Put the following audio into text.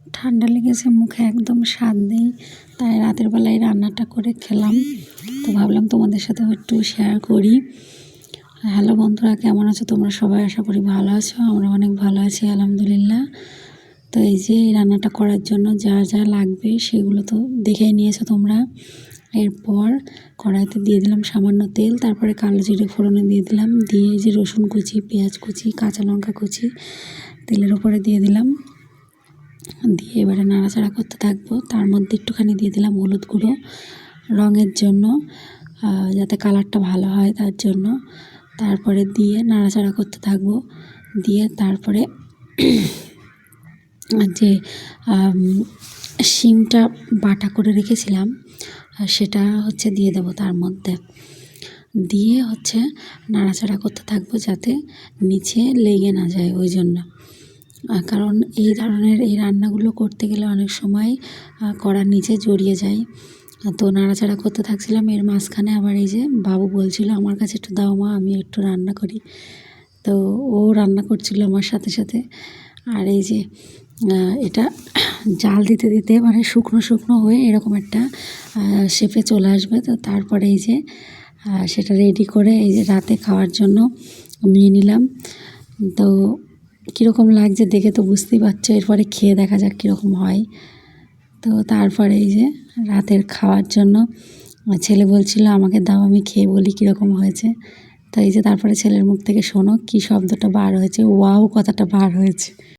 ঠান্ডা লেগেছে, মুখে একদম স্বাদ নেই, তাই রাতের বেলায় রান্নাটা করে খেলাম। তো ভাবলাম তোমাদের সাথেও একটু শেয়ার করি। হ্যালো বন্ধুরা, কেমন আছো তোমরা সবাই? আশা করি ভালো আছো। আমরা অনেক ভালো আছি আলহামদুলিল্লাহ। তো এই যে এই রান্নাটা করার জন্য যা যা লাগবে সেগুলো তো দেখেই নিয়েছো তোমরা। এরপর কড়াইতে দিয়ে দিলাম সামান্য তেল, তারপরে কালো জিরে ফোড়নে দিয়ে দিলাম, দিয়ে যে রসুন কুচি, পেঁয়াজ কুচি, কাঁচা লঙ্কা কুচি তেলের উপরে দিয়ে দিলাম, দিয়ে এবারে নাড়াচাড়া করতে থাকবো। তার মধ্যে একটুখানি দিয়ে দিলাম হলুদ গুঁড়ো রঙের জন্য, যাতে কালারটা ভালো হয় তার জন্য। তারপরে দিয়ে নাড়াচাড়া করতে থাকবো, দিয়ে তারপরে যে শিমটা বাটা করে রেখেছিলাম সেটা হচ্ছে দিয়ে দেবো তার মধ্যে, দিয়ে হচ্ছে নাড়াচাড়া করতে থাকবো যাতে নিচে লেগে না যায়। ওই জন্য, কারণ এই ধরনের এই রান্নাগুলো করতে গেলে অনেক সময় কড়ার নিচে জড়িয়ে যায়। তো নাড়াচাড়া করতে থাকছিলাম, এর মাঝখানে আবার এই যে বাবু বলছিল আমার কাছে একটু দাও মা, আমি একটু রান্না করি। তো ও রান্না করছিল আমার সাথে সাথে। আর এই যে এটা জাল দিতে দিতে মানে শুকনো শুকনো হয়ে এরকম একটা শেপে চলে আসবে। তো তারপরে এই যে সেটা রেডি করে এই যে রাতে খাওয়ার জন্য নিয়ে নিলাম। তো কীরকম লাগছে দেখে তো বুঝতেই পারছো, এরপরে খেয়ে দেখা যাক কীরকম হয়। তো তারপরে এই যে রাতের খাওয়ার জন্য ছেলে বলছিল আমাকে দাও, আমি খেয়ে বলি কীরকম হয়েছে। তো এই যে তারপরে ছেলের মুখ থেকে শোনো কী শব্দটা বার হয়েছে, ওয়াও কথাটা বার হয়েছে।